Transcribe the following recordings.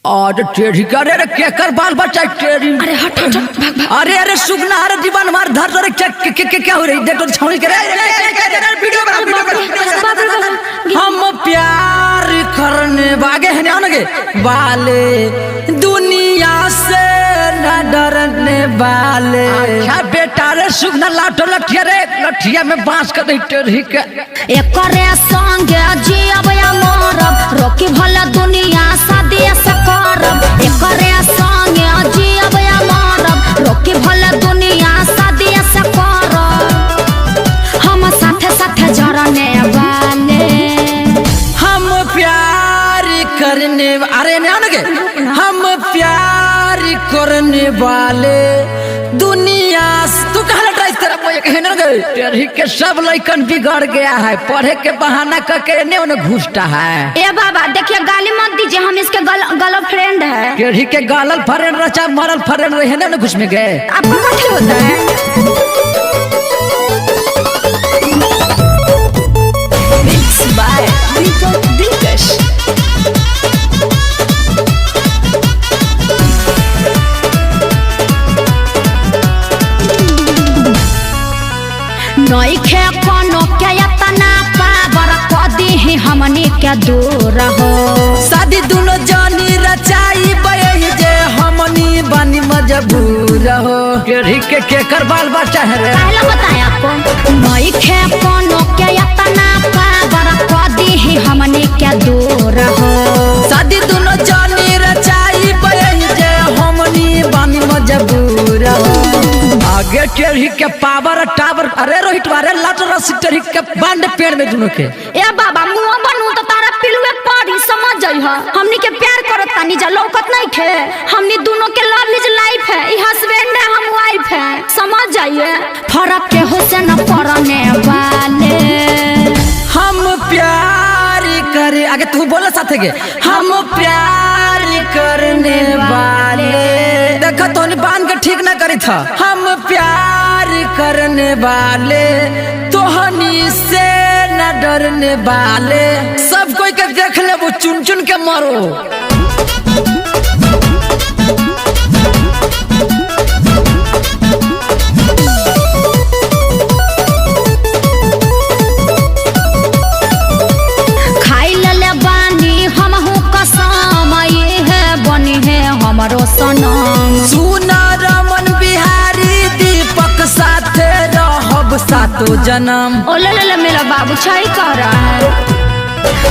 और टेढ़ी करे रे केकर बाल बच्चा टेढ़ी। अरे हट हट भाग भाग। अरे सुगना अरे दीवान मार धर रे क्या हो रही देख तो छौनी करे वीडियो बना। हम प्यार करने वागे हैं ना के वाले दुनिया से न डरने वाले। अच्छा बेटा रे सुगना लाटो लठिया रे लठिया में बांस कर दे टेढ़ी के एकरे संगे जियब या मरब रोकी भला दुनिया शादी से करब। एकरे संगे जियब या मरब रोकी भला दुनिया शादी से करब। हम साथे साथे जरने वाले हम प्यार करने अरे ना के हम प्यार करने वाले दुनिया तू कहला ट्राई तेरा मोय कहने गए टेढ़ी के सब लइकन बिगड़ गया है पढ़े के बहाना करके ने उन्हें घुसता है। ए बाबा देखिए गाली मत दीजिए हम इसके गर्लफ्रेंड है। टेढ़ी के गालल फ्रेंड रचा मरल फ्रेंड रहे ना घुस में गए। आपको क्या होता है? Mix by Deepak Dilkash। नई खे कोनो के यतना पावर कदी ही हमनी के दूर हो। शादी दोनों जानी रचाई बये जे हमनी बानी मजबूर हो। टेढ़ी के केकर बाल बच्चा है रे पहला बताया आपको नई खे कोनो के यतना पावर कदी ही हमनी के दूर हो। शादी दोनों जानी रचाई बये जे हमनी बानी मजबूर हो। आगे टेढ़ी के पावर टावर अरे रोहित वारे लाट रस टेढ़ी के बांध पेड़ में दोनों के। ए बाबा मुंह बनू तो तारा पिलुए पड़ी समझ जाई ह। हमनी के प्यार करत तानी जा लौकत नहीं खे। हमनी दोनों के लव इज लाइफ है। ई हस्बैंड है हम वाइफ है समझ जाइए। फर्क के हुसैन पड़ने वाले हम प्यार करे आगे तू बोला साथे के हम प्यार करने वाले देखा तो बांध के ठीक ना करी था। हम प्यार करने वाले तोहनी से न डरने वाले सब कोई के देख ले वो चुन चुन के मरो। हमारो सनम सुना रमन बिहारी दीपक साथे रहब सातो जन्म। ओ ले मेरा बाबू छई कह रहा है।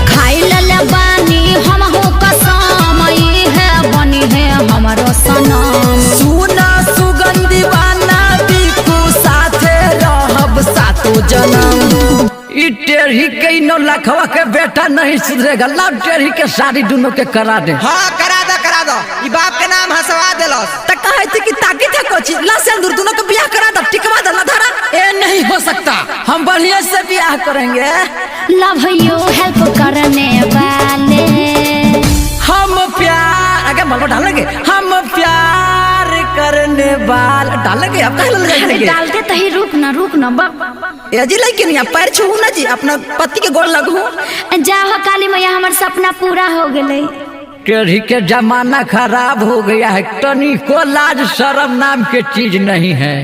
खाई ले बानी हम हो कसम ये है बनी है हमारो सनम। सुना सुगंधी बाना बिकू साथे रहब सातो जन्म। ई टेढ़ी के नो लखवा के बेटा नहीं सुधरेगा लाभ टेढ़ी के शादी दोनों के करा दे। हाँ करा दो ई बाप के नाम हंसवा देलस त कहे थी कि ताकि था कोची ला सिंदूर दोनों को ब्याह करा दो टिकवा दो धरा। ए नहीं हो सकता हम बढ़िया से ब्याह करेंगे। लव यू हेल्प करने वाले हम प्यार आगे मलबा डालेंगे हम प्यार करने वाले डालेंगे अब कह लगाएंगे डालते तही रुक ना ए जी लेकिन यहाँ पैर छू ना जी अपना पति के गोड़ लगू जाओ काली मैया हमार सपना पूरा हो गए। टेढ़ी के जमाना खराब हो गया है तनी को लाज शर्म नाम के चीज नहीं है।